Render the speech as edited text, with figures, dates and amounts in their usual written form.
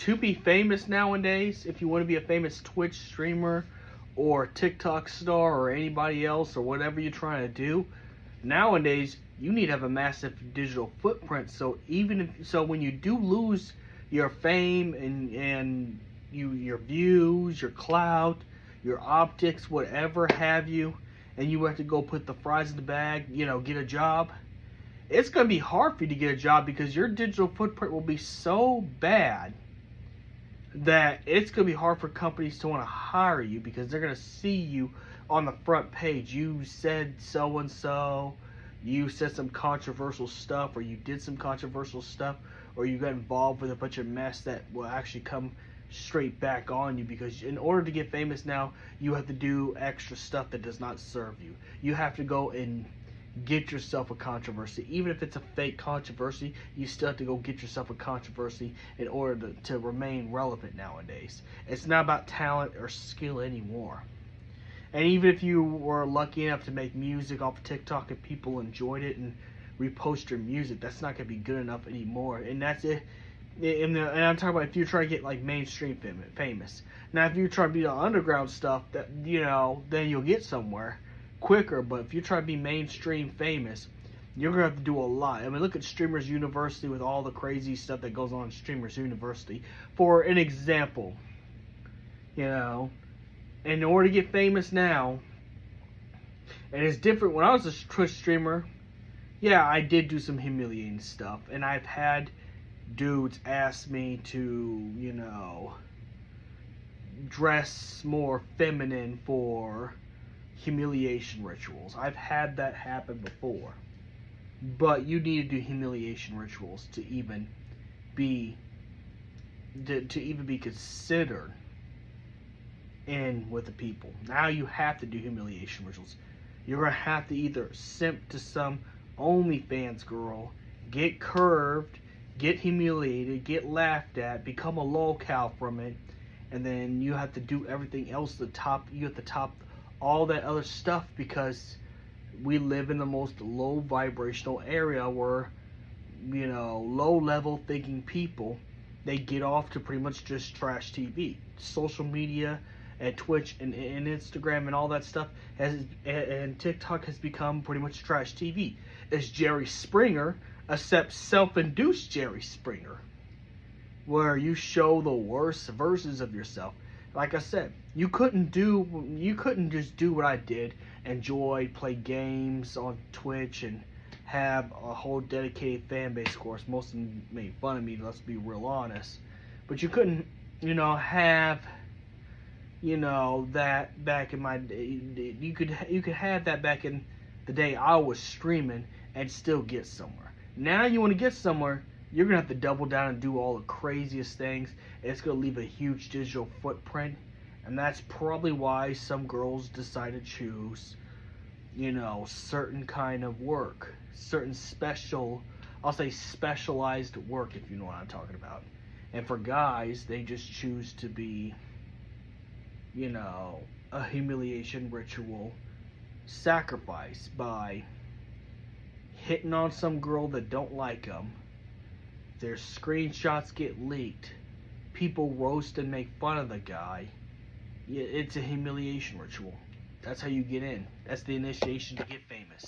to be famous nowadays, if you want to be a famous Twitch streamer or TikTok star or anybody else or whatever you're trying to do, nowadays you need to have a massive digital footprint. So even if when you do lose your fame and your views, your clout, your optics, whatever have you, and you have to go put the fries in the bag, get a job, it's going to be hard for you to get a job because your digital footprint will be so bad that it's going to be hard for companies to want to hire you because they're going to see you on the front page. You said so and so, you said some controversial stuff, or you did some controversial stuff, or you got involved with a bunch of mess that will actually come straight back on you, because in order to get famous now, you have to do extra stuff that does not serve you. You have to go and get yourself a controversy. Even if it's a fake controversy, you still have to go get yourself a controversy in order to remain relevant nowadays. It's not about talent or skill anymore. And even if you were lucky enough to make music off of TikTok and people enjoyed it and repost your music, that's not going to be good enough anymore. And that's it. And I'm talking about if you're trying to get like mainstream famous. Now, if you're trying to be the underground stuff, that then you'll get somewhere quicker. But if you're trying to be mainstream famous, you're gonna have to do a lot. I mean, look at Streamers University with all the crazy stuff that goes on in Streamers University. For an example, in order to get famous now, and it's different. When I was a Twitch streamer, yeah, I did do some humiliating stuff, and I've had dudes ask me to, dress more feminine for humiliation rituals. I've had that happen before. But you need to do humiliation rituals to even be considered in with the people. Now you have to do humiliation rituals. You're gonna have to either simp to some OnlyFans girl, get curved, get humiliated, get laughed at, become a lolcow from it, and then you have to do everything else. You have to top all that other stuff, because we live in the most low vibrational area where, low level thinking people, they get off to pretty much just trash TV. Social media and Twitch and Instagram and all that stuff and TikTok has become pretty much trash TV. It's Jerry Springer, except self-induced Jerry Springer, where you show the worst versions of yourself. Like I said, you couldn't just do what I did, enjoy, play games on Twitch, and have a whole dedicated fan base. Of course, most of them made fun of me, let's be real honest. But you couldn't, have, that back in my day. You could have that back in the day I was streaming and still get somewhere. Now you want to get somewhere, you're going to have to double down and do all the craziest things. It's going to leave a huge digital footprint. And that's probably why some girls decide to choose, certain kind of work. Certain specialized work, if you know what I'm talking about. And for guys, they just choose to be, a humiliation ritual sacrifice by hitting on some girl that don't like them. Their screenshots get leaked. People roast and make fun of the guy. It's a humiliation ritual. That's how you get in. That's the initiation to get famous.